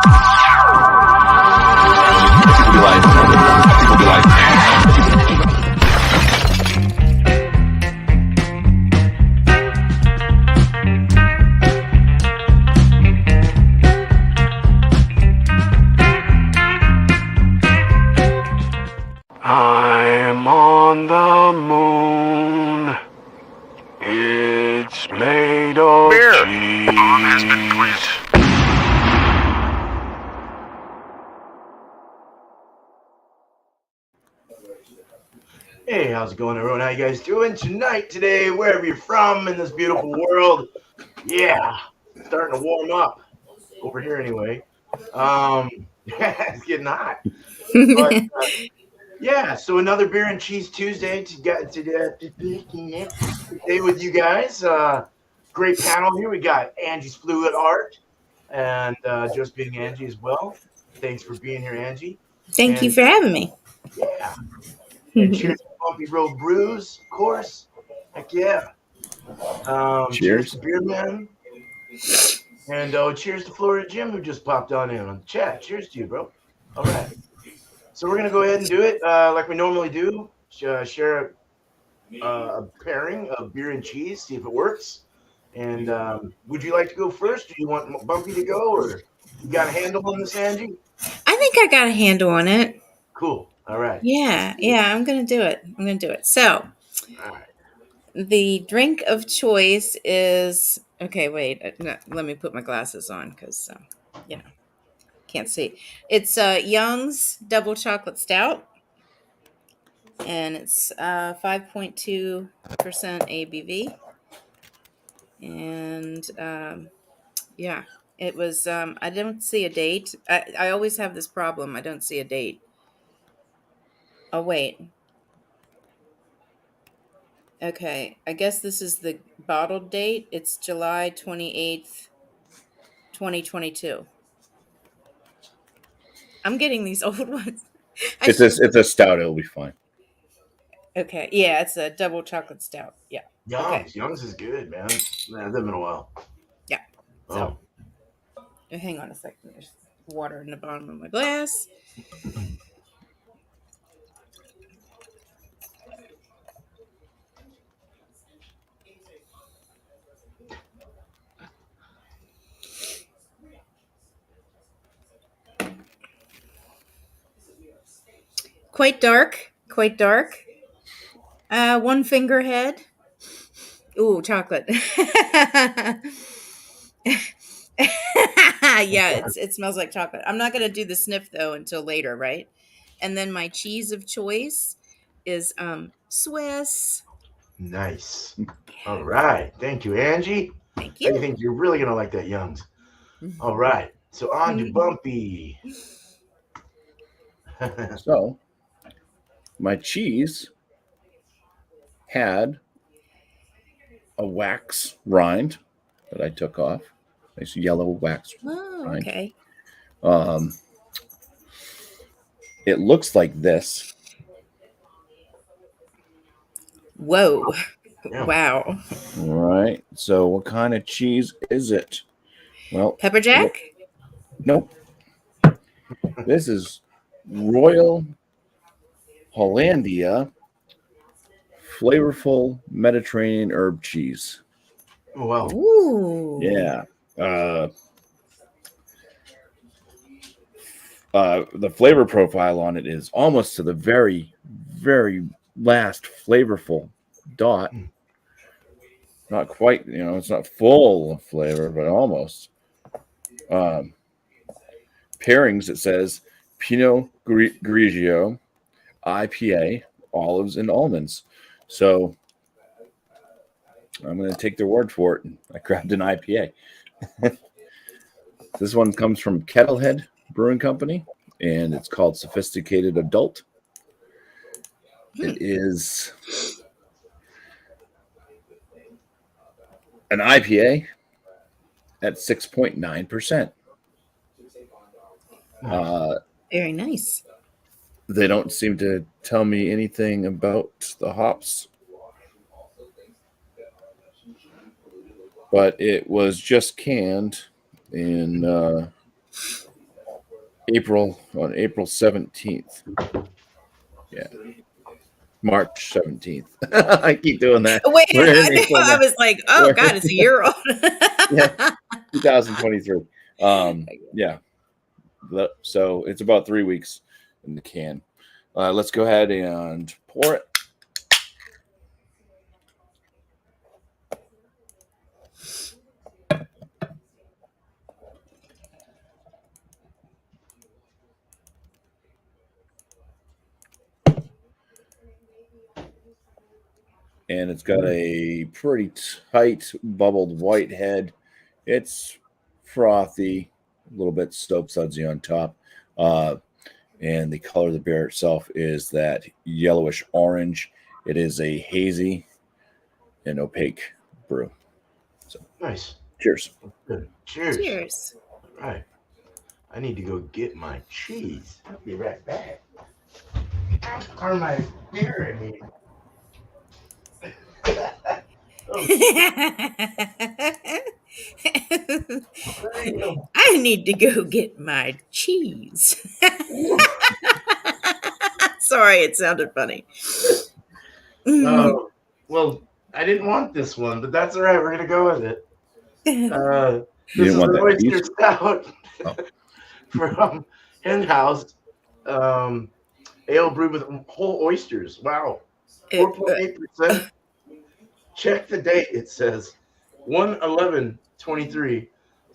People be like, I'm on the moon. It's made of cheese. Hey, how's it going, everyone? How you guys doing tonight, today, wherever you're from in this beautiful world? Yeah, starting to warm up over here anyway. It's getting hot. But yeah, so another beer and cheese Tuesday today with you guys. Great panel here. We got Angie's Fluid Art and just being Angie as well. Thanks for being here, Angie. Thank you And for having me. yeah. And cheers to Bumpy Road Brews, of course. Heck yeah. Cheers to Beer Man. And cheers to Florida Jim, who just popped on the chat. Cheers to you, bro. All right. So we're going to go ahead and do it like we normally do. Share a pairing of beer and cheese, see if it works. And would you like to go first? Do you want Bumpy to go? Or you got a handle on this, Angie? I think I got a handle on it. Cool. All right. Yeah, I'm going to do it. So, all right. The drink of choice is okay. Wait, let me put my glasses on because can't see. It's Young's Double Chocolate Stout, and it's 5.2% ABV, and it was. I don't see a date. I always have this problem. I don't see a date. Oh wait. Okay, I guess this is the bottled date. It's July 28th, 2022. I'm getting these old ones. It's a stout. It'll be fine. Okay, yeah, it's a double chocolate stout. Yeah. Young's is good, man. Man, it's been a while. Yeah. So, hang on a second. There's water in the bottom of my glass. Quite dark. One finger head. Ooh, chocolate. Yeah, it smells like chocolate. I'm not going to do the sniff though until later, right? And then my cheese of choice is Swiss. Nice. All right. Thank you, Angie. Thank you. I think you're really going to like that Young's. All right. So on to Bumpy. So my cheese had a wax rind that I took off. Nice yellow wax rind. Okay. It looks like this. Whoa. Yeah. Wow. All right. So what kind of cheese is it? Well, Pepper Jack? Nope. This is Royal Hollandia flavorful Mediterranean herb cheese. Oh, wow. Ooh. Yeah. The flavor profile on it is almost to the very, very last flavorful dot. Not quite, it's not full of flavor, but almost. Pairings, it says Pinot Grigio, IPA, olives, and almonds. So I'm going to take their word for it. I grabbed an IPA. This one comes from Kettlehead Brewing Company, and it's called Sophisticated Adult. It is an IPA at 6.9%. Very nice. They don't seem to tell me anything about the hops, but it was just canned in April 17th. Yeah. March 17th. I keep doing that. Wait, We're in April I now. was like, oh We're- God, it's a year old. yeah, 2023. Yeah. So it's about 3 weeks in the can. Let's go ahead and pour it. And it's got a pretty tight bubbled white head. It's frothy, a little bit soap sudsy on top. And the color of the beer itself is that yellowish orange. It is a hazy and opaque brew. So Nice. cheers. Good. Cheers. Cheers. All right. I need to go get my cheese. I'll be right back. Or my beer, I mean. Oh, there you go. I need to go get my cheese. Sorry, it sounded funny. Oh, well, I didn't want this one, but that's all right. We're going to go with it. You This didn't is want an that oyster cheese? stout Oh. from Henhouse. Ale brewed with whole oysters. Wow. 4.8%. Check the date, it says 1/11/23.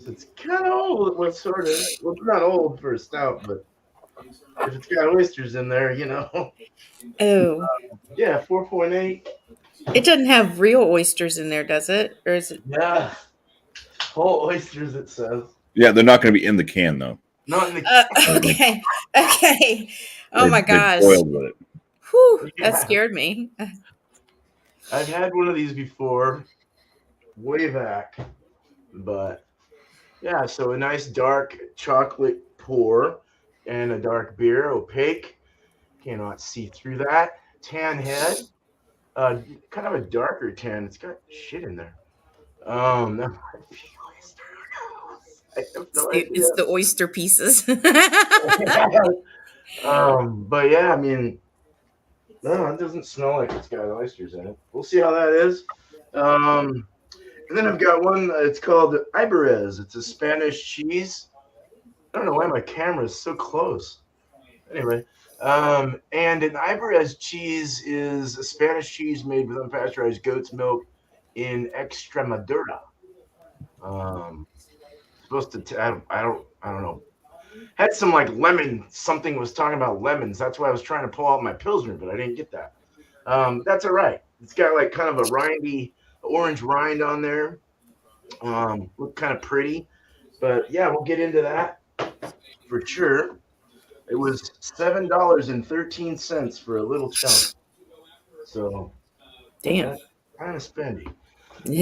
So it's kind of old. Well, sort of. Well, it's not old for a stout, but if it's got oysters in there, you know. Oh, Yeah, 4.8. it doesn't have real oysters in there, does it? Or is it? Yeah, whole oysters, it says. Yeah, they're not going to be in the can though. Not in the Okay. Okay. Oh my They gosh. boiled with it. Whew, that Yeah. scared me. I've had one of these before, way back, but yeah. So a nice dark chocolate pour and a dark beer, opaque. Cannot see through that. Tan head, kind of a darker tan. It's got shit in there. That might be oyster. Who knows? I have no It's idea. the oyster pieces. But yeah, I mean, no, it doesn't smell like it's got oysters in it. We'll see how that is. And then I've got one. It's called Iberez. It's a Spanish cheese. I don't know why my camera is so close. Anyway, and an Iberez cheese is a Spanish cheese made with unpasteurized goat's milk in Extremadura. Supposed to. I don't know. Had some like lemon. Something was talking about lemons. That's why I was trying to pull out my Pilsner, but I didn't get that. That's all right. It's got like kind of a rindy orange rind on there. Look kind of pretty, but yeah, we'll get into that for sure. It was $7.13 for a little chunk, so Damn. kind of spendy.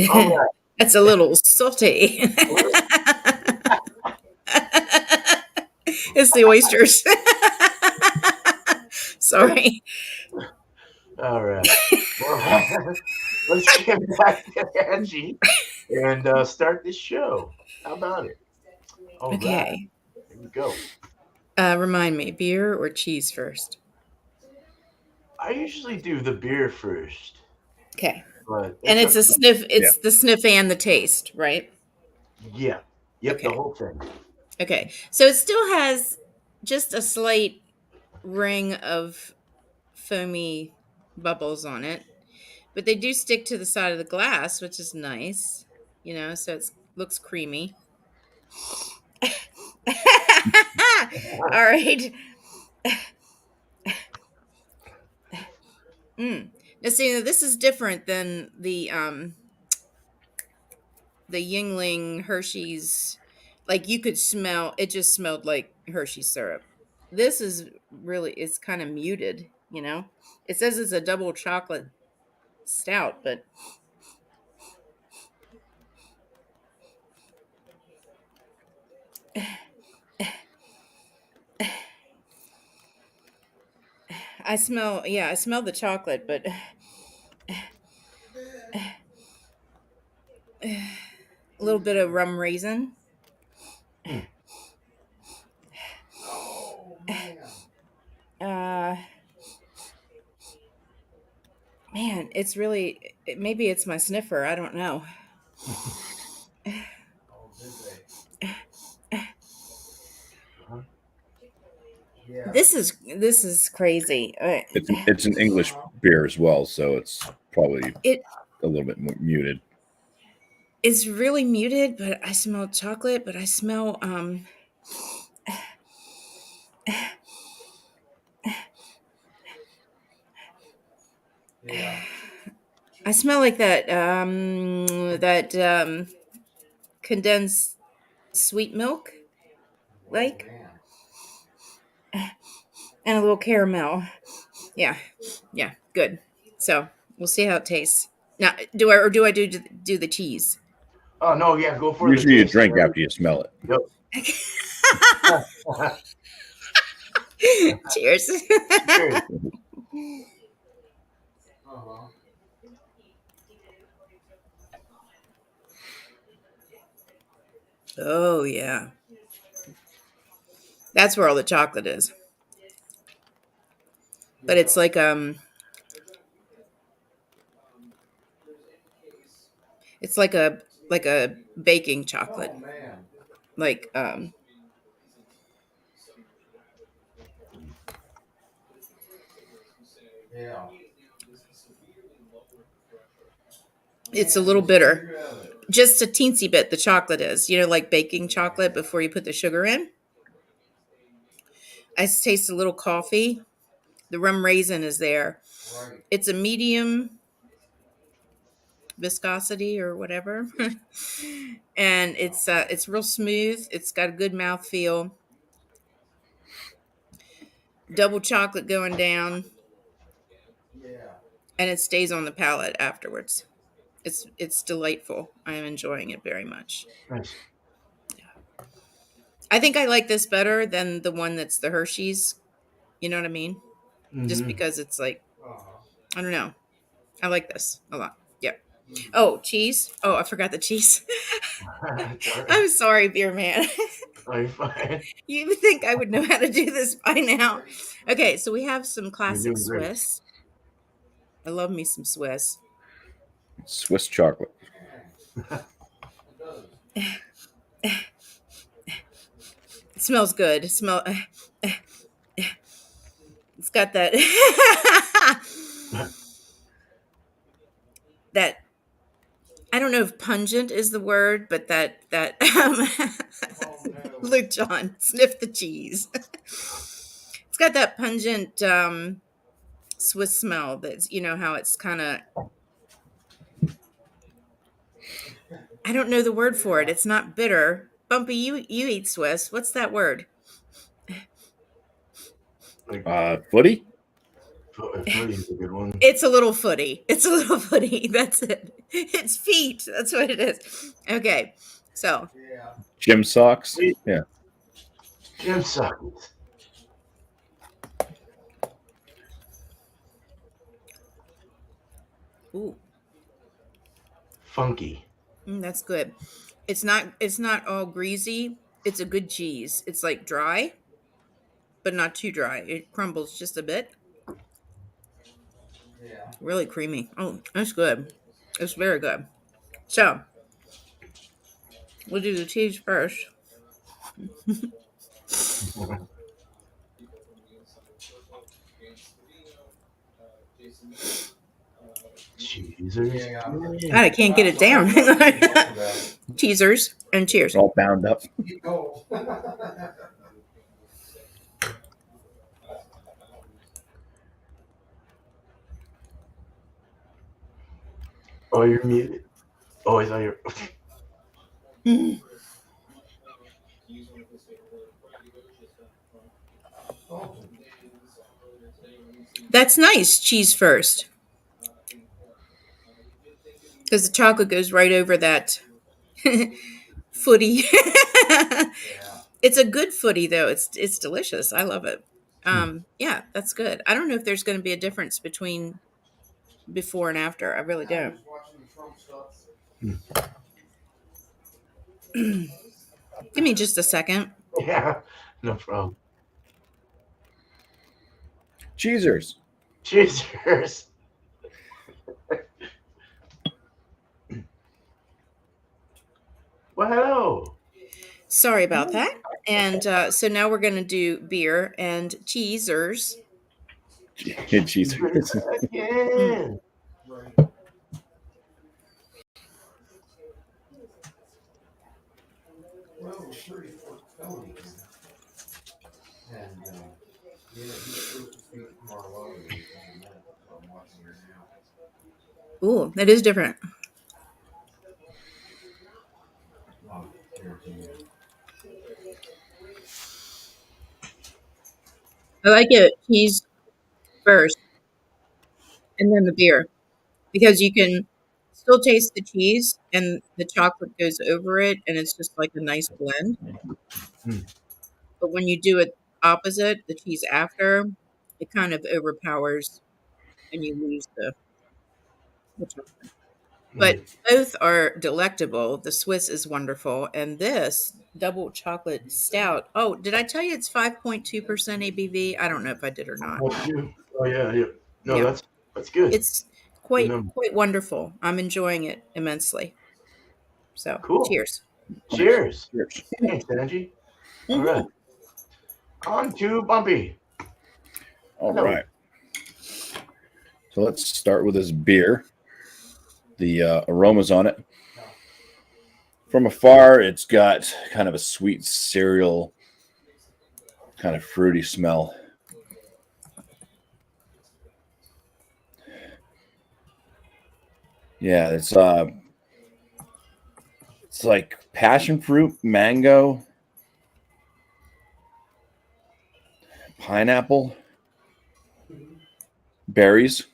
All right, That's a little salty. It's the oysters. Sorry. all right. Well, let's get back to Angie and start this show. How about it? All right, Okay. here we go. Remind me, beer or cheese first? I usually do the beer first, Okay. but And it's it's a a sniff. Yeah. It's the sniff and the taste, right? yeah, yep, the Okay. whole thing. Okay. So it still has just a slight ring of foamy bubbles on it, but they do stick to the side of the glass, which is nice. So it looks creamy. All right. Now, see, this is different than the Yingling Hershey's. Like you could smell it; just smelled like Hershey syrup. This is really it's kind of muted. It says it's a double chocolate stout, but I smell the chocolate, but a little bit of rum raisin. it's really maybe it's my sniffer. I don't know. This is crazy. It's an English beer as well, so it's probably It a little bit more muted. is really muted, but I smell chocolate. But I smell I smell like that condensed sweet milk, like, and a little caramel. Yeah, yeah, good. So we'll see how it tastes. Now, do I do the cheese? Oh no, yeah, go for the Usually you taste. drink after you smell it. Yep. Cheers. Cheers. Oh yeah, that's where all the chocolate is. But it's it's like a baking chocolate, like it's a little bitter, just a teensy bit. The chocolate is, like baking chocolate before you put the sugar in. I taste a little coffee. The rum raisin is there. It's a medium viscosity or whatever, and it's real smooth. It's got a good mouth feel. Double chocolate going down, and it stays on the palate afterwards. It's delightful. I am enjoying it very much. Nice. I think I like this better than the one that's the Hershey's. You know what I mean? Just Mm-hmm. because it's like, I don't know. I like this a lot. Yep. Oh, cheese. Oh, I forgot the cheese. Sorry. I'm sorry, beer man. Are you fine? You would think I would know how to do this by now. Okay, so we have some classic doing great. Swiss. I love me some Swiss. Swiss chocolate. It smells good. It's got that that I don't know if pungent is the word, but that look, John, sniff the cheese. It's got that pungent Swiss smell. That's how it's kind of. I don't know the word for it. It's not bitter. Bumpy, you eat Swiss. What's that word? Footy? Footy's a good one. It's a little footy. It's a little footy. That's it. It's feet. That's what it is. Okay. So. Gym socks? Yeah. Gym socks. Ooh. Funky. That's good. It's not all greasy. It's a good cheese. It's like dry, but not too dry. It crumbles just a bit. Really creamy. Oh, that's good. It's very good. So, we'll do the cheese first. Cheesers. God, I can't get it down. Cheesers and cheers. All bound up. Oh, you're muted. Oh, I thought you were. Mm. That's nice. Cheese first. Because the chocolate goes right over that footy. It's a good footy, though. It's delicious. I love it. Yeah, that's good. I don't know if there's going to be a difference between before and after. I really don't. Give me just a second. Yeah, no problem. Cheesers. Cheesers. Well, hello. Sorry about that. And so now we're going to do beer and cheesers. Cheese. Mm. Again. Ooh, that is different. I like it cheese first and then the beer because you can still taste the cheese and the chocolate goes over it and it's just like a nice blend. Mm. But when you do it opposite, the cheese after, it kind of overpowers and you lose the chocolate. But Mm. both are delectable. The Swiss is wonderful. And this double chocolate stout. Oh, did I tell you it's 5.2% ABV? I don't know if I did or not. Oh yeah, yeah. No, Yeah. that's good. It's Good quite number. quite wonderful. I'm enjoying it immensely. So, Cool. cheers. Nice. Cheers. Cheers. Thanks, Angie. All right. Mhm. On to Bumpy. All Hello. right. So let's start with this beer. The aromas on it. From afar, it's got kind of a sweet cereal, kind of fruity smell. Yeah, it's like passion fruit, mango, pineapple, berries.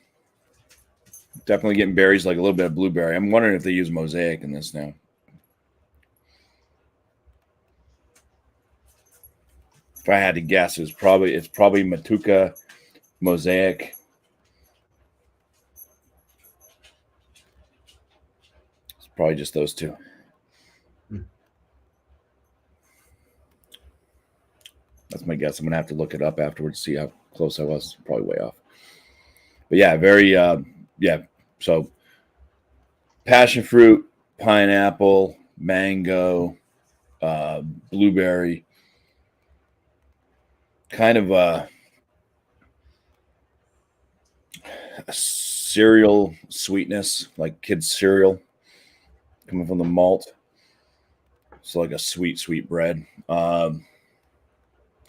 Definitely getting berries, like a little bit of blueberry. I'm wondering if they use mosaic in this now. If I had to guess, it's probably Matuka, mosaic. It's probably just those two. Mm. That's my guess. I'm gonna have to look it up afterwards, see how close I was. Probably way off. But yeah, very yeah. So passion fruit, pineapple, mango, blueberry, kind of a cereal sweetness, like kids cereal coming from the malt. So like a sweet bread. Yeah,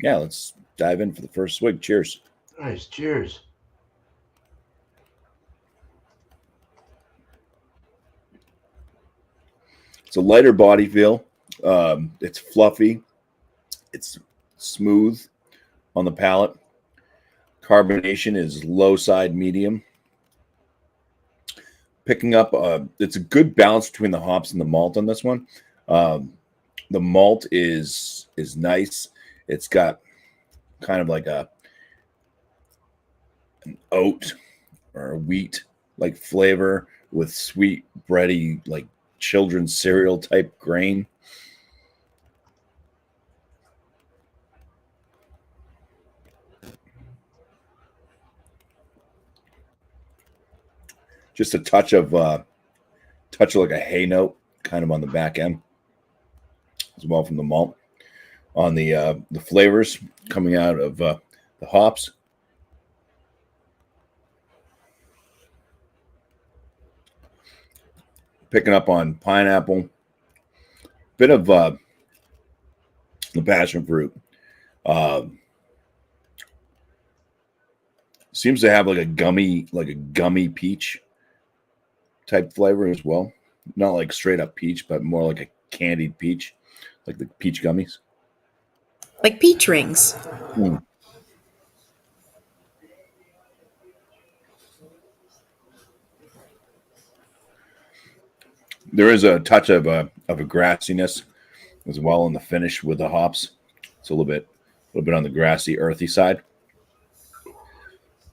let's dive in for the first swig. Cheers. Nice. Cheers. It's a lighter body feel. It's fluffy. It's smooth on the palate. Carbonation is low side medium. Picking up, it's a good balance between the hops and the malt on this one. Um, the malt is nice. It's got kind of like an oat or a wheat like flavor with sweet bready like children's cereal type grain. Just a touch of like a hay note kind of on the back end as well from the malt. On the flavors coming out of the hops, picking up on pineapple, bit of the passion fruit. Seems to have like a gummy peach type flavor as well. Not like straight up peach, but more like a candied peach, like the peach gummies. Like peach rings. Mm. There is a touch of a grassiness as well in the finish with the hops. It's a little bit on the grassy, earthy side.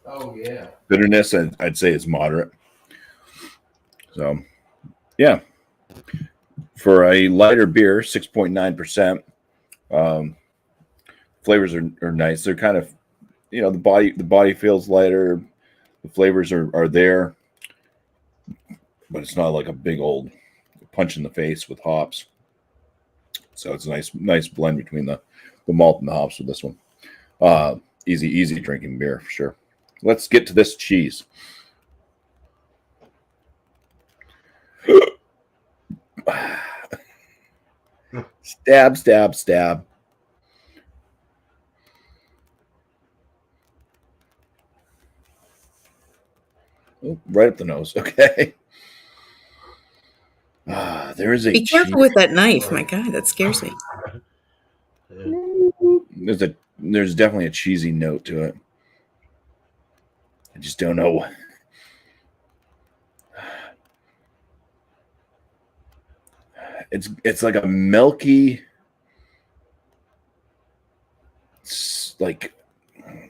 Oh yeah. Bitterness, I'd say, is moderate. So, yeah, for a lighter beer, 6.9%. Flavors are nice. They're kind of, the body feels lighter. The flavors are there, but it's not like a big old punch in the face with hops. So it's a nice blend between the malt and the hops with this one. Easy drinking beer for sure. Let's get to this cheese. Stab. Oh, right up the nose. Okay. There is a Be careful with that knife. My God, that scares me. There's definitely a cheesy note to it. I just don't know. It's like a milky, like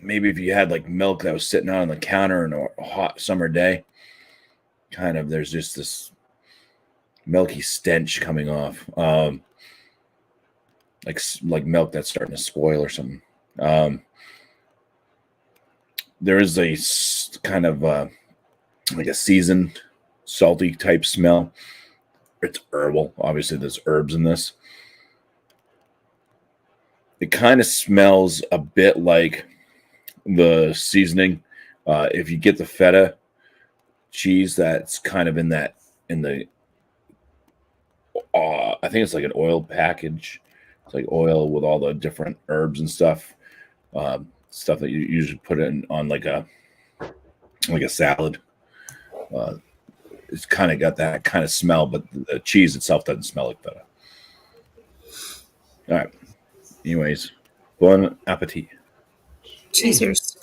maybe if you had like milk that was sitting out on the counter on a hot summer day, kind of there's just this milky stench coming off, like milk that's starting to spoil or something. There is a kind of like a seasoned, salty type smell. It's herbal. Obviously, there's herbs in this. It kind of smells a bit like the seasoning. If you get the feta cheese, that's kind of in the I think it's like an oil package. It's like oil with all the different herbs and stuff. Stuff that you usually put on like a salad. It's kind of got that kind of smell, but the cheese itself doesn't smell like feta. All right. Anyways, bon appetit. Cheers.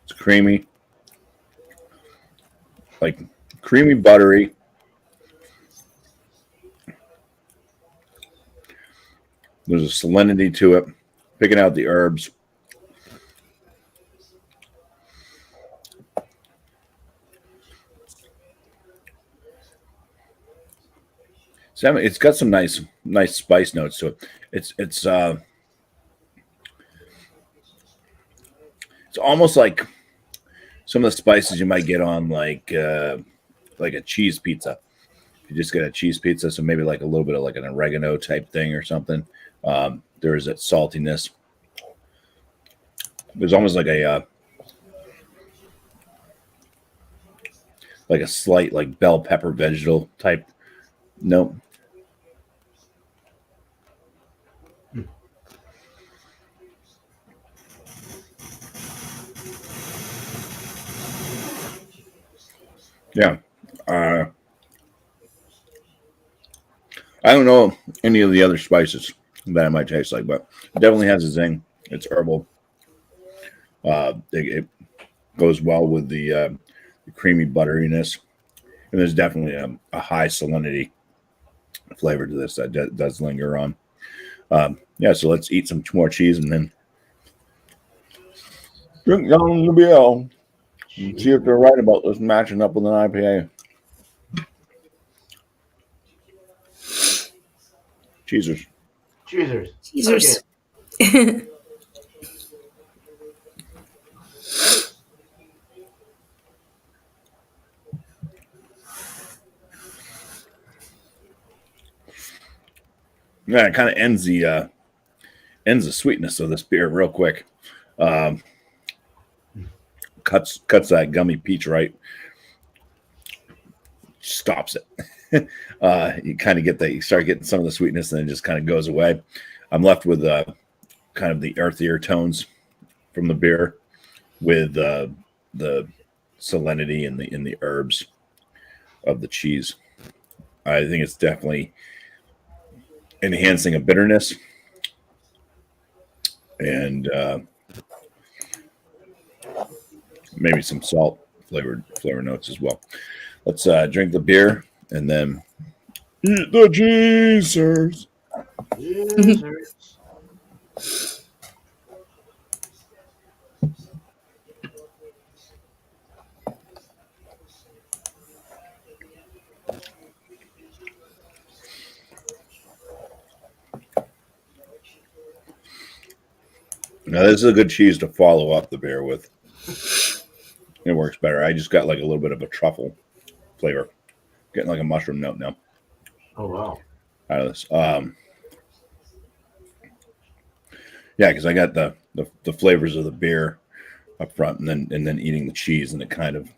It's creamy, like creamy, buttery. There's a salinity to it. Picking out the herbs. So it's got some nice spice notes to it. It's almost like some of the spices you might get on like a cheese pizza. You just get a cheese pizza, so maybe like a little bit of like an oregano type thing or something. There is that saltiness. There's almost like a slight like bell pepper vegetal type note. Yeah. I don't know any of the other spices that it might taste like, but it definitely has a zing. It's herbal. It goes well with the creamy butteriness. And there's definitely a high salinity flavor to this that does linger on. So let's eat some more cheese and then drink down the beer. And see if they're right about this matching up with an IPA. Cheezers. Cheezers. Okay. Yeah, it kind of ends the sweetness of this beer real quick. Cuts that gummy peach right. Stops it. You kind of you start getting some of the sweetness, and then it just kind of goes away. I'm left with kind of the earthier tones from the beer, with the salinity and the herbs of the cheese. I think it's definitely enhancing a bitterness, and maybe some salt flavor notes as well. Let's drink the beer and then eat the cheesers. Now, this is a good cheese to follow up the beer with. It works better. I just got like a little bit of a truffle flavor. Getting like a mushroom note now Oh wow. out of this. Yeah, because I got the flavors of the beer up front, and then eating the cheese, and it kind of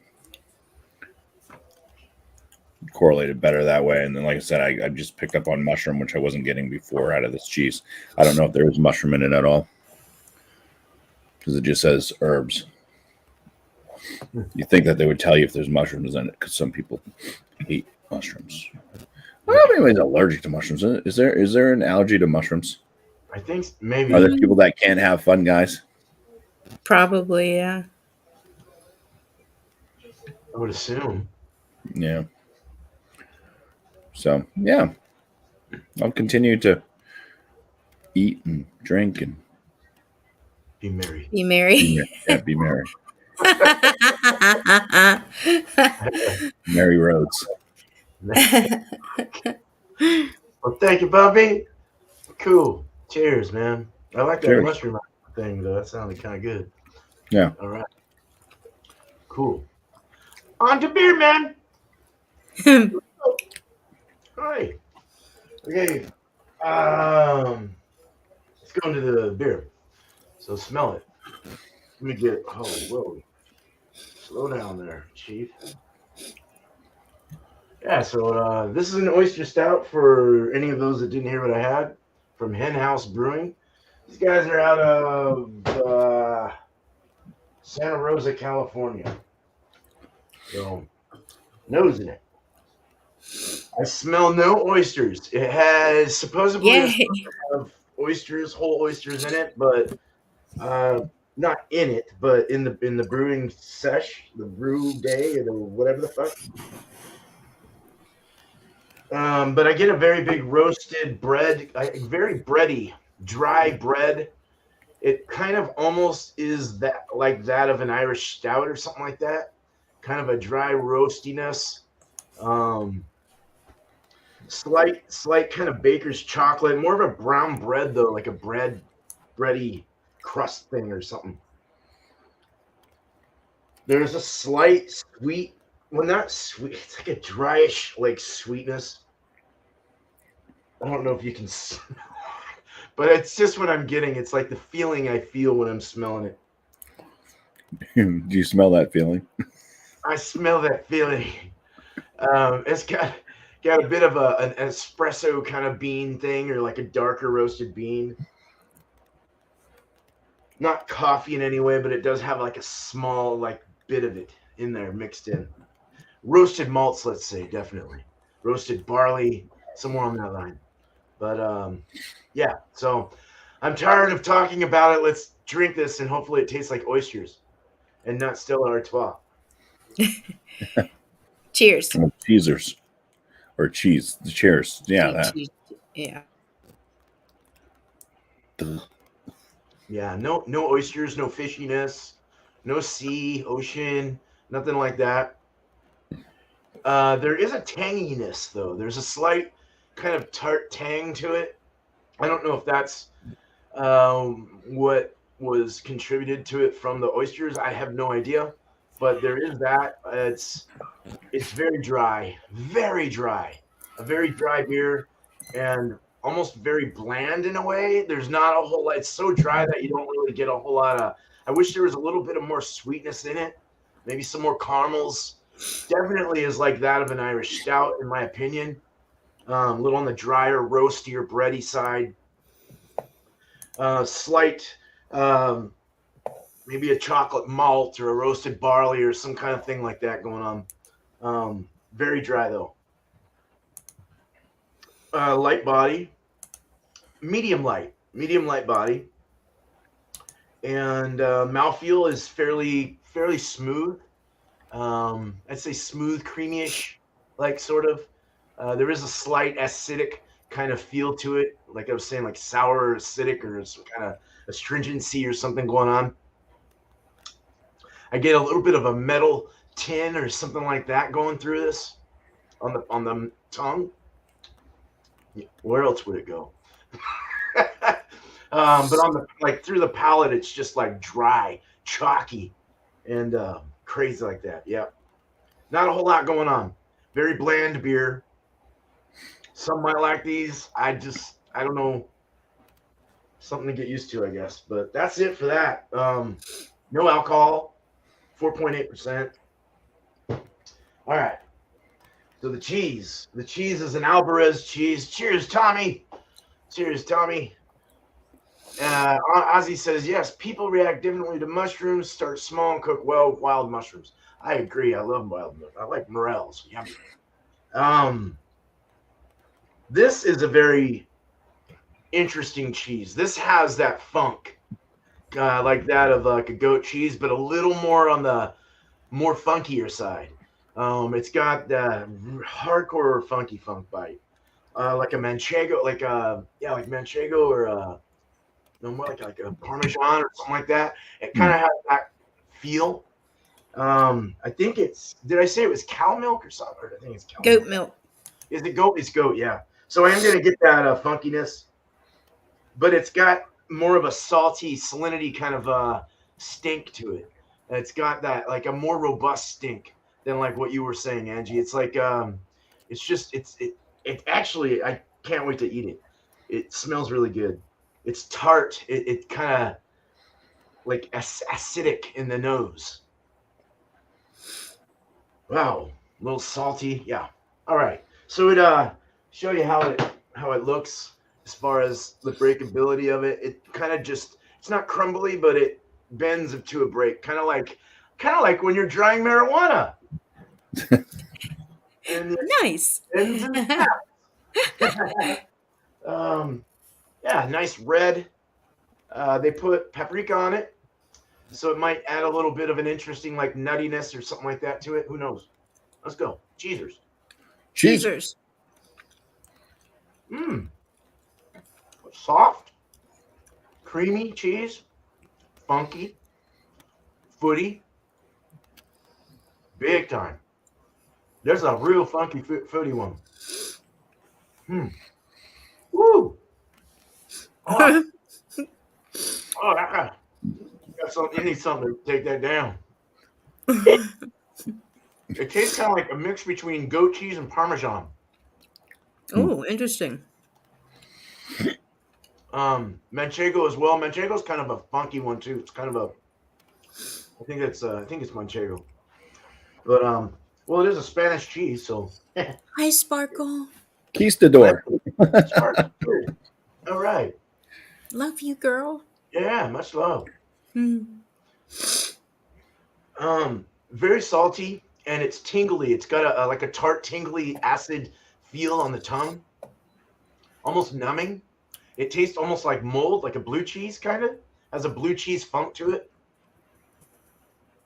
correlated better that way. And then, like I said, I just picked up on mushroom, which I wasn't getting before out of this cheese. I don't know if there is mushroom in it at all because it just says herbs. You think that they would tell you if there's mushrooms in it because some people hate mushrooms. I don't know if anybody's allergic to mushrooms. Is there an allergy to mushrooms? I think maybe. Are there people that can't have fun, guys? Probably, yeah. I would assume. Yeah. So yeah, I'll continue to eat and drink and Be merry. Be merry. be merry. Merry roads. Well, thank you, Bumpy. Cool. Cheers, man. I like that Cheers. mushroom thing, though. That sounded kind of good. Yeah. All right. Cool. On to beer, man. Hi. Okay. Let's go into the beer. So smell it. Let me get. Oh, whoa. Slow down there, Chief. Yeah. So this is an oyster stout for any of those that didn't hear what I had from Hen House Brewing. These guys are out of Santa Rosa, California. So, nose in it. I smell no oysters. It has supposedly Yay. oysters, whole oysters in it, but not in it, but in the brewing sesh, the brew day, or the whatever the fuck. But I get a very big roasted bread, very bready, dry bread. It kind of almost is that like that of an Irish stout or something like that. Kind of a dry roastiness. Slight kind of baker's chocolate, more of a brown bread though, like a bready crust thing or something. There's a slight sweet, well, not sweet, it's like a dryish like sweetness. I don't know if you can smell it, but it's just what I'm getting. It's like the feeling I feel when I'm smelling it. Do you smell that feeling? I smell that feeling. It's got a bit of an espresso kind of bean thing, or like a darker roasted bean. Not coffee in any way, but it does have like a small like bit of it in there mixed in. Roasted malts, let's say, definitely. Roasted barley, somewhere on that line. But yeah, so I'm tired of talking about it. Let's drink this and hopefully it tastes like oysters and not Stella Artois. Cheers. Oh, cheesers or cheese. Cheers. Yeah, that. Yeah. Yeah, no oysters, no fishiness, no sea, ocean, nothing like that. There is a tanginess though. There's a slight kind of tart tang to it. I don't know if that's what was contributed to it from the oysters. I have no idea, but there is that. It's very dry, a very dry beer, and almost very bland in a way. There's not a whole lot. It's so dry that you don't really get a whole lot of. I wish there was a little bit of more sweetness in it, maybe some more caramels. Definitely is like that of an Irish stout, in my opinion. A little on the drier, roastier, bready side. Slight, maybe a chocolate malt or a roasted barley or some kind of thing like that going on. Very dry though. Light body, medium light body, and mouthfeel is fairly smooth. I'd say smooth, creamyish, like sort of. There is a slight acidic kind of feel to it, like I was saying, like sour or acidic or some kind of astringency or something going on. I get a little bit of a metal tin or something like that going through this on the tongue. Where else would it go? But on the through the palate, it's just like dry, chalky, and crazy like that. Yeah, not a whole lot going on. Very bland beer. Some might like these. I don't know. Something to get used to, I guess. But that's it for that. No alcohol, 4.8%. All right. So the cheese. The cheese is an Alvarez cheese. Cheers, Tommy. Cheers, Tommy. Ozzy says, yes, people react differently to mushrooms. Start small and cook well with wild mushrooms. I agree. I love wild mushrooms. I like morels. Yummy. This is a very interesting cheese. This has that funk, like that of like a goat cheese, but a little more on the more funkier side. It's got the hardcore funky funk bite, like a manchego, like like manchego or no more like a parmesan or something like that. It kind of has that feel. I think it's. Did I say it was cow milk or something? I think it's cow Goat milk. Is it goat? It's goat. Yeah. So I am gonna get that funkiness, but it's got more of a salty, salinity kind of stink to it. It's got that like a more robust stink than like what you were saying, Angie. It's like it's just it actually I can't wait to eat it. It smells really good. It's tart. It kind of like acidic in the nose. Wow, a little salty. Yeah. All right. So it show you how it looks as far as the breakability of it. It kind of just it's not crumbly, but it bends to a break. Kind of like when you're drying marijuana. And Nice. ends in yeah, nice red. They put paprika on it, so it might add a little bit of an interesting like nuttiness or something like that to it. Who knows? Let's go. Cheezers. Cheezers. Soft, creamy cheese, funky, footy, big time. There's a real funky footy one. Woo! Oh, that got something. You need something to take that down. It tastes kind of like a mix between goat cheese and Parmesan. Oh, interesting. Manchego as well. Manchego's kind of a funky one too. It's kind of a. I think it's Manchego. But well, it is a Spanish cheese, so. Hi, Sparkle. Conquistador. All right. Love you, girl. Yeah, much love. Very salty and it's tingly. It's got a like a tart, tingly, acid feel on the tongue, almost numbing. It tastes almost like mold, like a blue cheese kind of. Has a blue cheese funk to it.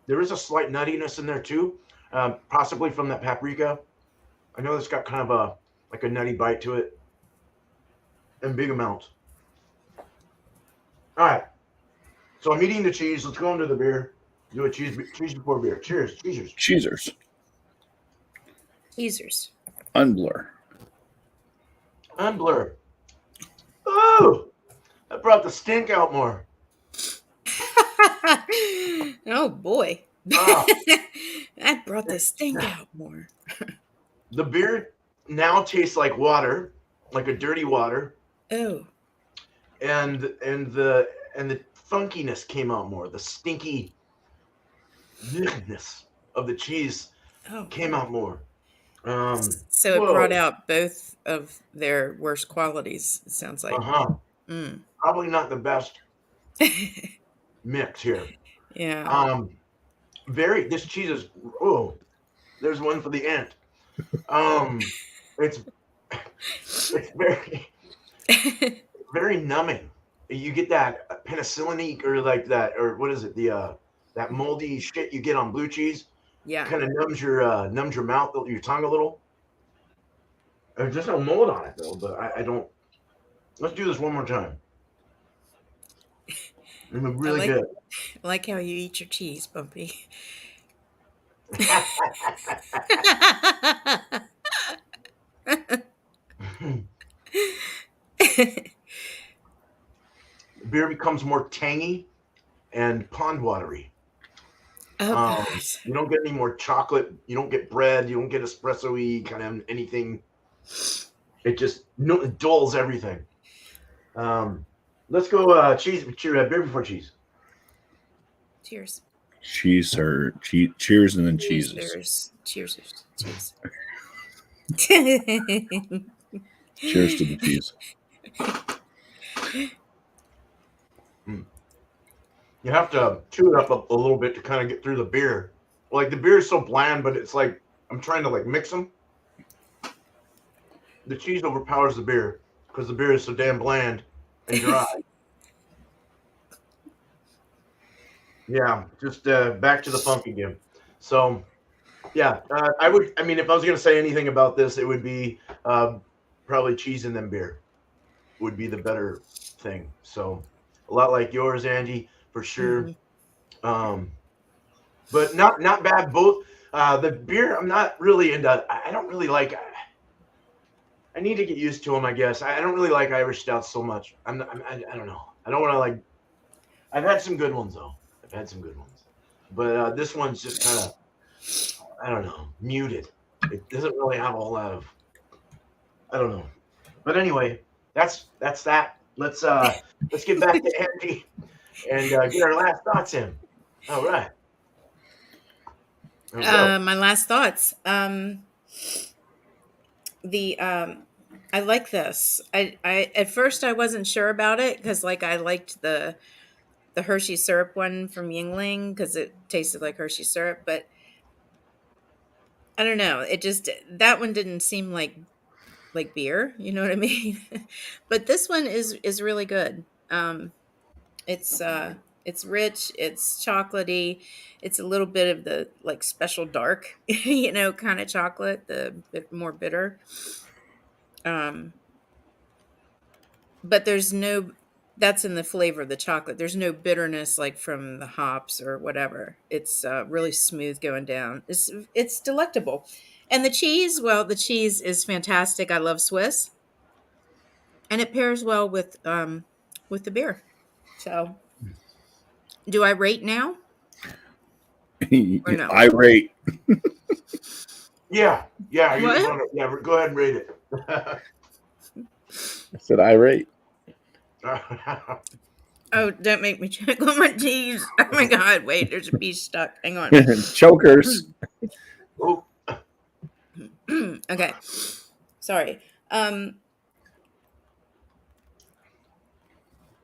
There is a slight nuttiness in there too, possibly from that paprika. I know it's got kind of a like a nutty bite to it, in big amounts. All right, so I'm eating the cheese. Let's go into the beer. Do a cheese before beer. Cheers, cheezers. Cheezers. Cheezers. Unblur. Unblur. Oh, that brought the stink out more. Oh boy. Ah. That brought the stink out more. The beer now tastes like water, like a dirty water. Oh. And the funkiness came out more. The stinkiness of the cheese came out more. So it brought out both of their worst qualities, it sounds like. Probably not the best mix here. Yeah. This cheese is there's one for the ant. It's very numbing. You get that penicillin or like that, or what is it? The that moldy shit you get on blue cheese. Yeah. Kind of numbs your mouth, your tongue a little. There's just no mold on it though, but I don't. Let's do this one more time. It's really good. I like how you eat your cheese, Bumpy. Beer becomes more tangy and pond watery. Oh God. You don't get any more chocolate. You don't get bread. You don't get espresso-y kind of anything. It just it dulls everything. Let's go cheese. Beer before cheese. Cheers. Cheers and then cheeses. Cheers. Cheers to the cheese. You have to chew it up a little bit to kind of get through the beer. Like the beer is so bland, but it's like I'm trying to like mix them. The cheese overpowers the beer because the beer is so damn bland and dry. Yeah, just back to the funk again. So, yeah, I would. I mean, if I was going to say anything about this, it would be probably cheese and then beer would be the better thing. So, a lot like yours, Angie, for sure. Mhm. But not bad. Both the beer, I'm not really into. I don't really like. I need to get used to them, I guess. I don't really like Irish stouts so much. I don't know. I don't want to like. I've had some good ones though. I've had some good ones, but this one's just kind of, I don't know, muted. It doesn't really have a whole lot of, I don't know. But anyway, that's that. Let's get back to Andy and get our last thoughts in. All right. My last thoughts. I like this. I at first I wasn't sure about it because like I liked the Hershey syrup one from Yingling because it tasted like Hershey syrup, but I don't know. It just that one didn't seem like beer. You know what I mean? But this one is really good. It's rich. It's chocolatey. It's a little bit of the like special dark, kind of chocolate. The bit more bitter. Um, but there's no that's in the flavor of the chocolate. There's no bitterness like from the hops or whatever. It's really smooth going down. It's delectable. And the cheese is fantastic. I love Swiss, and it pairs well with the beer. So, do I rate now or no? Irate. Yeah. What? Go ahead and rate it. I said irate. Oh, don't make me check on my cheese. Oh my God! Wait, there's a piece stuck. Hang on. Chokers. Oh, Okay, sorry.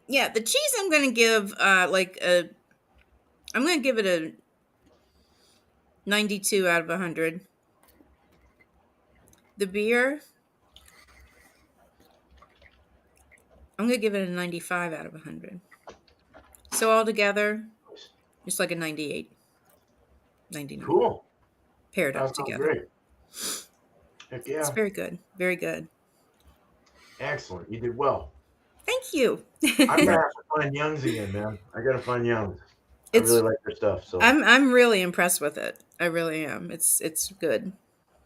Yeah, the cheese I'm gonna give I'm gonna give it a 92 out of 100. The beer, I'm gonna give it a 95 out of 100. So altogether, it's like a 98, 99 cool. paired That up sounds together. great. Heck It's yeah. very good, very good. Excellent. You did well. Thank you. I'm gonna have to find Young's again, man. I gotta find Young's. I It's really like their stuff. So I'm really impressed with it. I really am. It's good.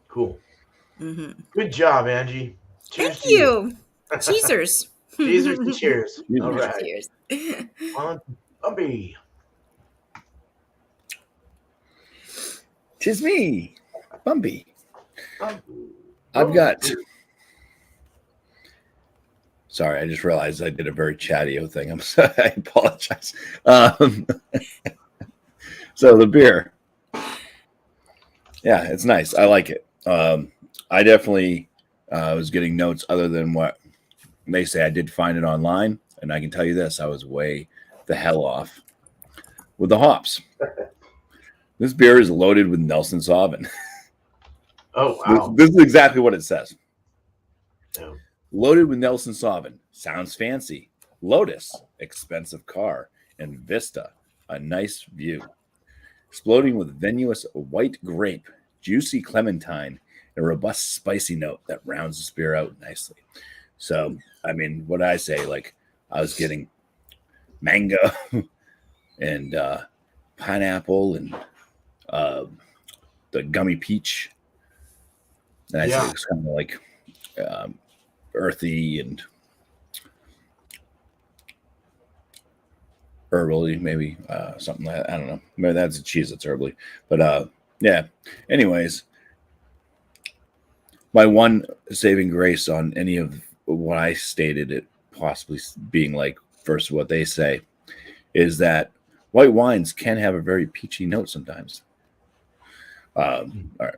cool. Hmm. Good job, Angie. Thank Cheers to you. you. Cheezers. Cheers and cheers. All Cheers. right. Cheers. On Bumpy. Tis me, Bumpy. Bumpy. I've got. Sorry, I just realized I did a very Chadeo thing. I'm sorry. I apologize. So the beer, yeah, it's nice. I like it. I definitely was getting notes other than what they say. I did find it online, and I can tell you this: I was way the hell off with the hops. This beer is loaded with Nelson Sauvin. Oh wow. This is exactly what it says. Yeah. Loaded with Nelson Sauvin. Sounds fancy. Lotus, expensive car. And Vista, a nice view. Exploding with venomous white grape, juicy clementine, and a robust spicy note that rounds the beer out nicely. So, I mean, what I say, like, I was getting mango and pineapple and the gummy peach. And I say it's kind of like earthy and herbally, maybe something like that. I don't know. Maybe that's a cheese that's herbally, but yeah. Anyways, my one saving grace on any of what I stated, it possibly being like versus what they say, is that white wines can have a very peachy note sometimes. All right.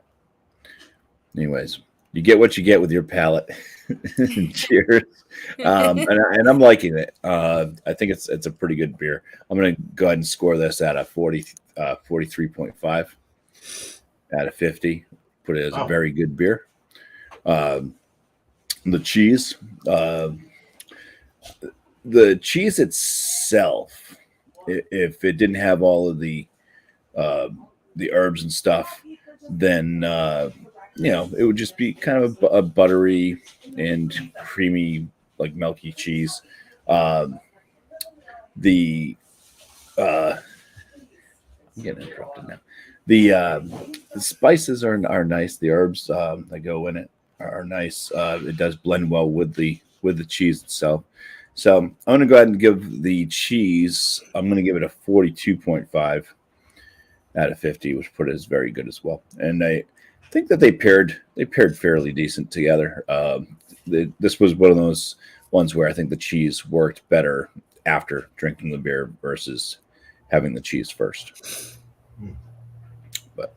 Anyways, you get what you get with your palate. Cheers. And I'm liking it. I think it's a pretty good beer. I'm going to go ahead and score this at a 43.5 out of 50. Put it as a very good beer. The cheese, itself, if it didn't have all of the herbs and stuff, then it would just be kind of a buttery and creamy, like milky cheese. The I'm getting interrupted now. The spices are nice. The herbs that go in it are nice. It does blend well with the cheese itself. So I'm going to go ahead and give the cheese. I'm going to give it a 42.5 out of 50, which put it as very good as well. And I think that they paired fairly decent together. This was one of those ones where I think the cheese worked better after drinking the beer versus having the cheese first. But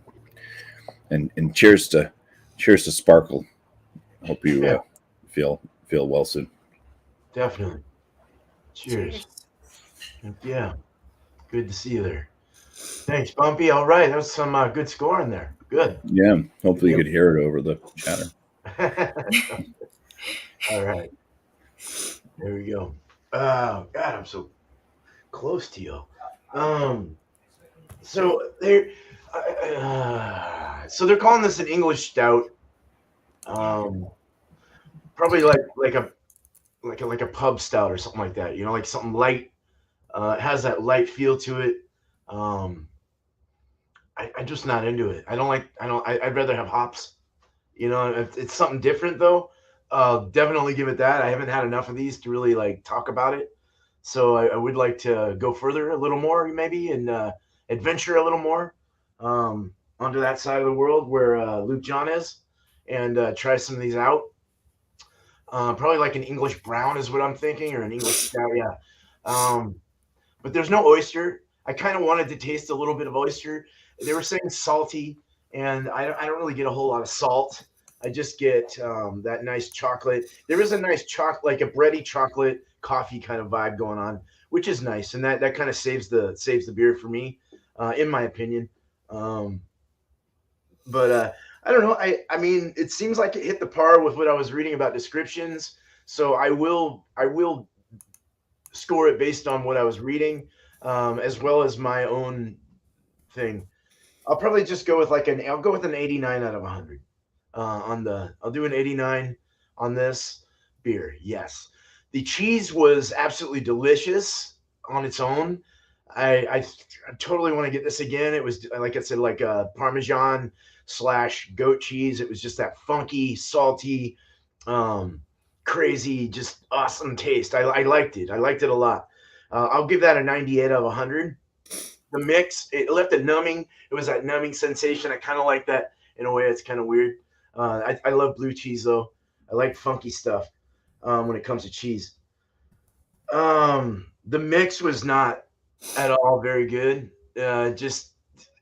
and cheers to Sparkle. Hope you feel well soon. Definitely. Cheers. Yeah. Good to see you there. Thanks, Bumpy. All right. That was some good scoring there. Good. Yeah. Hopefully you could hear it over the chatter. All right. There we go. Oh, God, I'm so close to you. So they're calling this an English stout. Probably like a pub stout or something like that. Like something light. It has that light feel to it. I'm just not into it. I'd rather have hops. If it's something different though, definitely give it that. I haven't had enough of these to really like talk about it. So I would like to go further a little more maybe and adventure a little more onto that side of the world where Luke John is and try some of these out. Probably like an English brown is what I'm thinking, or an English stout. Yeah. But there's no oyster. I kind of wanted to taste a little bit of oyster. They were saying salty, and I don't really get a whole lot of salt. I just get that nice chocolate. There is a nice chocolate, like a bready chocolate coffee kind of vibe going on, which is nice, and that kind of saves the beer for me, in my opinion. But I don't know. I mean, it seems like it hit the par with what I was reading about descriptions. So I will score it based on what I was reading, as well as my own thing. I'll probably just go with I'll go with an 89 out of 100. I'll do an 89 on this beer. Yes. The cheese was absolutely delicious on its own. I totally want to get this again. It was, like I said, like a Parmesan / goat cheese. It was just that funky, salty, crazy, just awesome taste. I liked it. I liked it a lot. I'll give that a 98 out of 100. The mix, it left a numbing. It was that numbing sensation. I kind of like that in a way. It's kind of weird. I love blue cheese though. I like funky stuff when it comes to cheese. The mix was not at all very good. Just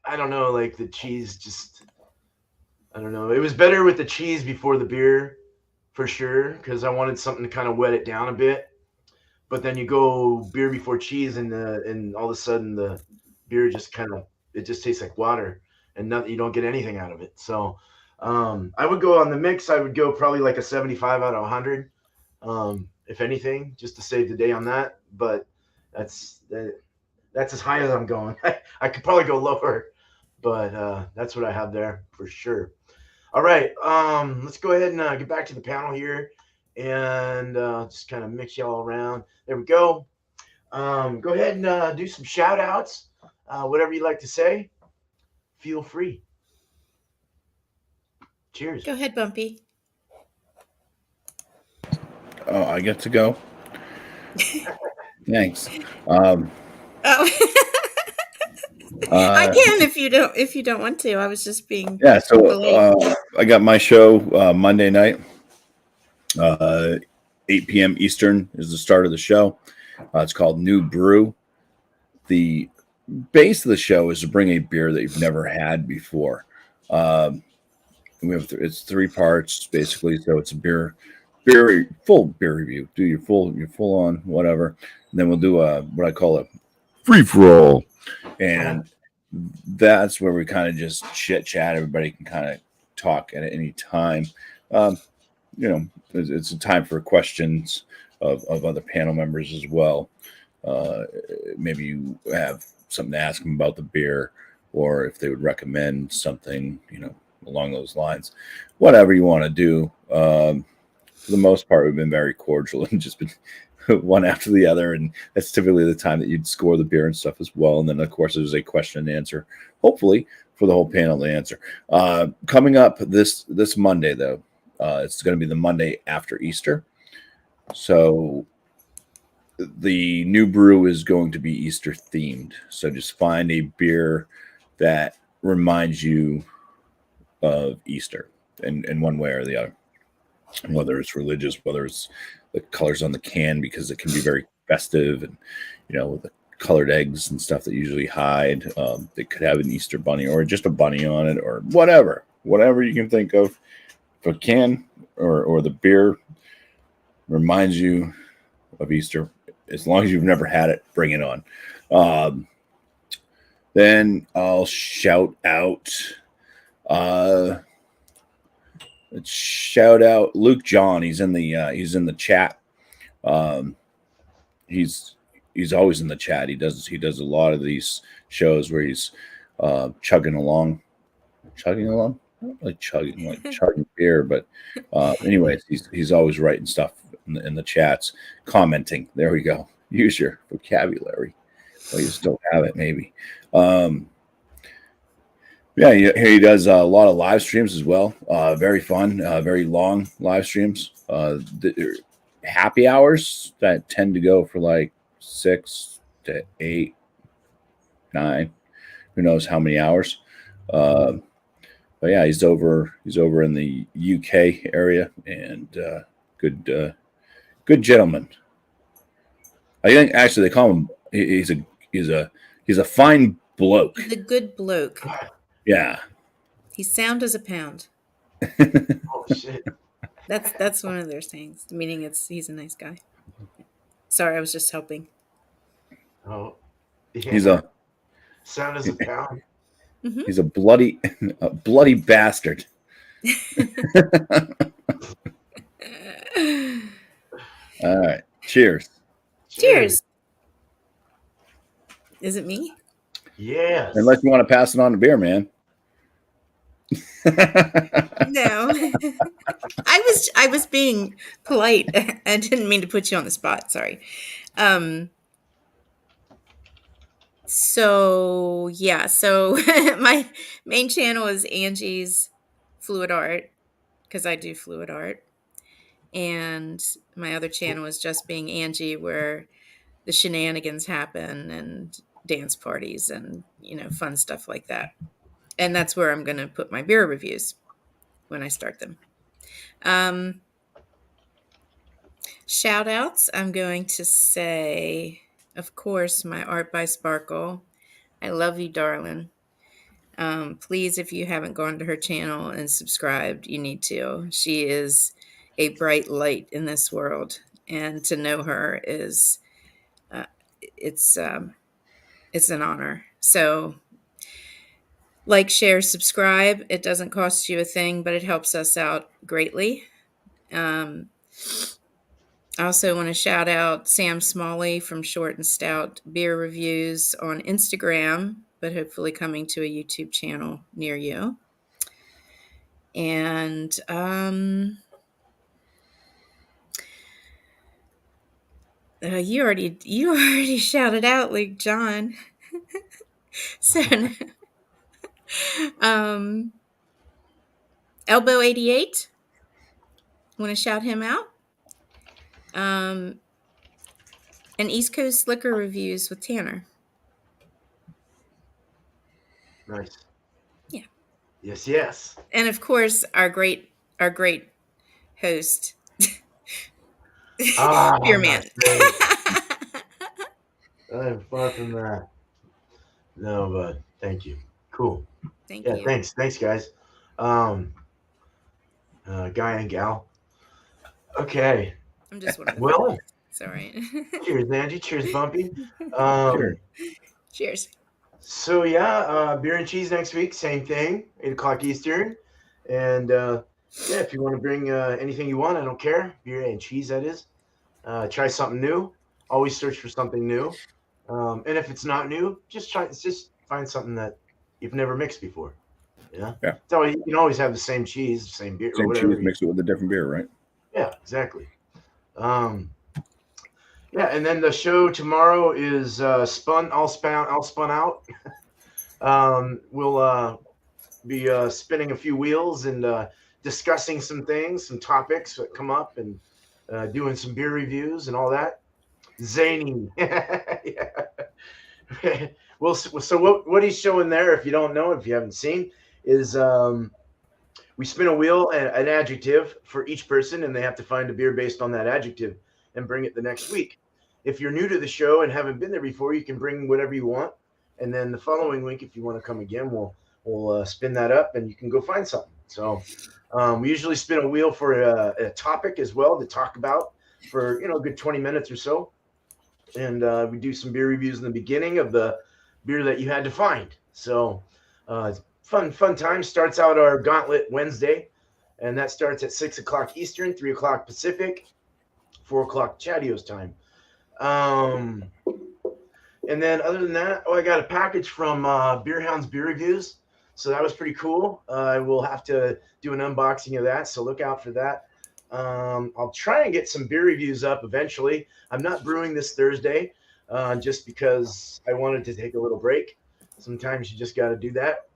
I don't know, like the cheese. Just I don't know. It was better with the cheese before the beer, for sure, because I wanted something to kind of wet it down a bit. But then you go beer before cheese, and all of a sudden the beer just it just tastes like water, and nothing. You don't get anything out of it. So I would go on the mix. I would go probably like a 75 out of 100, if anything, just to save the day on that. But that's as high as I'm going. I could probably go lower, but that's what I have there for sure. All right, let's go ahead and get back to the panel here, and just kind of mix y'all around. There we go. Go ahead and do some shout outs. Whatever you'd like to say, feel free. Cheers. Go ahead, Bumpy. Oh, I get to go. Thanks. Oh. I Uh, can if you don't want to. I was just being yeah, so polite. I got my show Monday night, 8 p.m. Eastern is the start of the show. It's called New Brew. The base of the show is to bring a beer that you've never had before. Um, it's 3 parts basically, so it's a full beer review. Do your full on whatever, and then we'll do a what I call a free for all, and that's where we kind of just chit chat. Everybody can kind of talk at any time. Um, it's a time for questions of other panel members as well. Uh, Maybe you have something to ask them about the beer, or if they would recommend something, along those lines. Whatever you want to do. For the most part, we've been very cordial and just been one after the other, and that's typically the time that you'd score the beer and stuff as well. And then, of course, there's a question and answer, hopefully for the whole panel to answer. Coming up this Monday, though, it's going to be the Monday after Easter, so the new brew is going to be Easter themed. So just find a beer that reminds you of Easter in one way or the other, whether it's religious, whether it's the colors on the can, because it can be very festive, and the colored eggs and stuff that usually hide. They could have an Easter bunny or just a bunny on it, or whatever you can think of. If a can or the beer reminds you of Easter, as long as you've never had it, bring it on. Then I'll shout out. Let's shout out Luke John. He's in the chat. He's always in the chat. He does a lot of these shows where he's chugging along. Not like chugging beer, but anyways, he's always writing stuff in the chats, commenting. There we go. Use your vocabulary. Well, you just don't have it, maybe. Yeah, he does a lot of live streams as well. Very fun, very long live streams. Happy hours that tend to go for like 6 to 8, 9. Who knows how many hours? But yeah, he's over in the UK area, and good gentleman. I think actually they call him. He's a fine bloke. He's a good bloke. Yeah. He's sound as a pound. Oh shit. That's one of their sayings. Meaning he's a nice guy. Sorry, I was just helping. Oh, yeah. He's a sound as a pound. Mm-hmm. He's a bloody bastard. All right. Cheers. Cheers. Is it me? Yes. Unless you want to pass it on to beer, man. No. I was being polite. I didn't mean to put you on the spot. Sorry. So my main channel is Angie's Fluid Art, because I do fluid art. And my other channel is Just Being Angie, where the shenanigans happen and dance parties and, fun stuff like that. And that's where I'm going to put my beer reviews when I start them. Shout outs, I'm going to say, of course, my Art by Sparkle. I love you, darling. Please, if you haven't gone to her channel and subscribed, you need to. She is a bright light in this world, and to know her is it's an honor. So, like, share, subscribe. It doesn't cost you a thing, but it helps us out greatly. I also want to shout out Sam Smalley from Short and Stout Beer Reviews on Instagram, but hopefully coming to a YouTube channel near you. And you already shouted out Luke John. So Elbow 88, want to shout him out. And East Coast Liquor Reviews with Tanner. Nice. Yeah. Yes. And of course, our great host, Ah, Beer I'm not Man. saying. I'm far from that. No, but thank you. Cool. Thank Yeah, you. thanks, guys. Um, guy and gal. Okay. I'm just one of the Well, fellas. It's all right. cheers, Angie. Cheers, Bumpy. Sure. Cheers. So yeah, beer and cheese next week. Same thing, 8 o'clock Eastern. And yeah, if you want to bring anything you want, I don't care. Beer and cheese, that is. Try something new. Always search for something new. And if it's not new, just find something that you've never mixed before. Yeah. Yeah. So you can always have the same cheese, same beer, or Same cheese, whatever. mix it with a different beer, right? Yeah, exactly. Um, yeah, and then the show tomorrow is all spun out. We'll be spinning a few wheels and discussing some things, some topics that come up, and doing some beer reviews and all that. Zany. Yeah. Well, so what he's showing there, if you don't know, if you haven't seen, is we spin a wheel and an adjective for each person, and they have to find a beer based on that adjective and bring it the next week. If you're new to the show and haven't been there before, you can bring whatever you want, and then the following week, if you want to come again, we'll spin that up, and you can go find something. So we usually spin a wheel for a topic as well to talk about for a good 20 minutes or so, and we do some beer reviews in the beginning of the beer that you had to find. So fun time. Starts out our gauntlet Wednesday, and that starts at 6 o'clock Eastern, 3 o'clock Pacific, 4 o'clock Chadeo's time. And then other than that, I got a package from Beer Hounds Beer Reviews, so that was pretty cool. I will have to do an unboxing of that, so look out for that. I'll try and get some beer reviews up eventually. I'm not brewing this Thursday, just because I wanted to take a little break. Sometimes you just got to do that.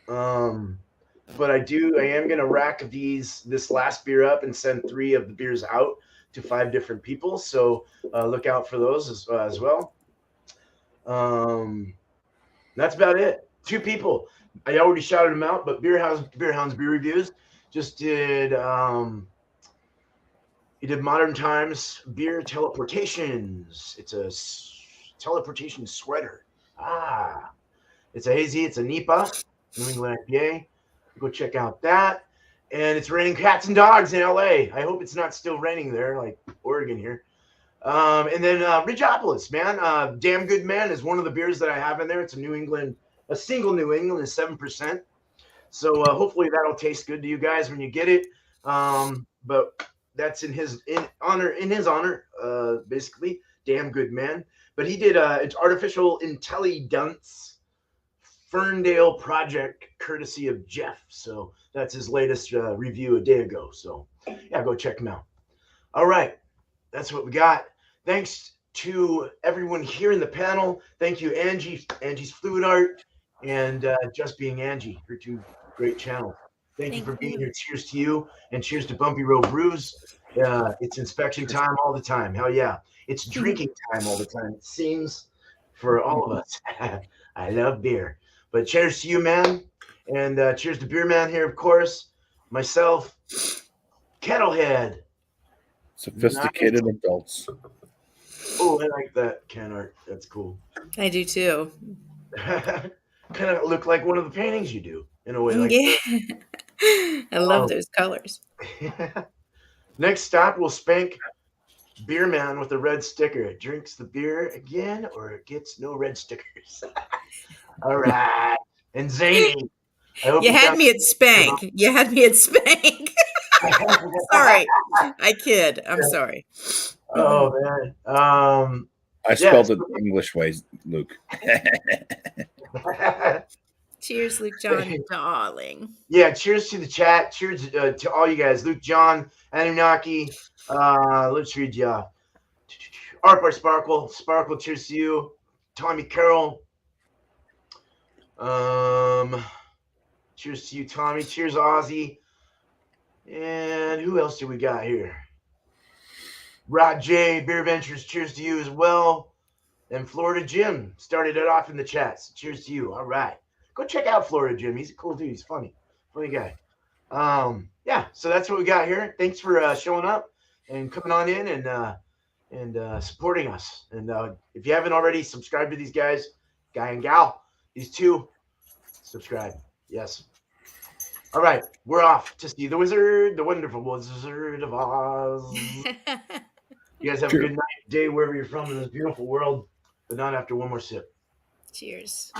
But I am going to rack this last beer up and send 3 of the beers out to 5 different people. So look out for those as well. That's about it. 2 people. I already shouted them out, but Beer Hounds Beer Reviews just did. He did Modern Times Beer Teleportations. It's a teleportation sweater. It's a hazy. It's a NEPA, New England IPA. Go check out that. And it's raining cats and dogs in LA. I hope it's not still raining there, like Oregon here. And then Ridgeopolis, man. Damn Good Man is one of the beers that I have in there. It's a single New England is 7%. So hopefully that'll taste good to you guys when you get it. But that's in his honor, basically. Damn Good Man. But he did it's Artificial Intelligence Ferndale Project, courtesy of Jeff. So that's his latest review a day ago. So yeah, go check him out. All right, that's what we got. Thanks to everyone here in the panel. Thank you, Angie's Fluid Art, and Just Being Angie, her 2 great channels. Thank you for being here. Cheers to you, and cheers to Bumpy Road Brews. It's inspection time all the time. Hell yeah. It's drinking time all the time, it seems, for all of us. I love beer. But cheers to you, man. And cheers to Beer Man here, of course. Myself, Kettlehead. Sophisticated adults. Oh, I like that can art. That's cool. I do too. Kind of look like one of the paintings you do in a way. Like I love those colors. Next stop, we'll spank Beer Man with a red sticker. It drinks the beer again, or it gets no red stickers. All right. And Zany. I hope You had me at spank. You had me at spank. Sorry. I kid. I'm sorry. Oh man. I spelled it the English way, Luke. Cheers, Luke John, darling. Yeah, cheers to the chat. Cheers to all you guys. Luke John, Anunnaki. Let's read you. Art Sparkle. Sparkle, cheers to you. Tommy Carroll. Cheers to you, Tommy. Cheers, Ozzy. And who else do we got here? Rod J, Beer Ventures, cheers to you as well. And Florida Jim started it off in the chat. So cheers to you. All right. go check out Florida Jim. He's a cool dude. He's funny guy. Yeah, so that's what we got here. Thanks for showing up and coming on in and supporting us. And if you haven't already, subscribe to these guys, guy and gal. These two, subscribe. Yes. All right, we're off to see the wizard, the wonderful Wizard of Oz. You guys have a good night, day, wherever you're from in this beautiful world, but not after one more sip. Cheers.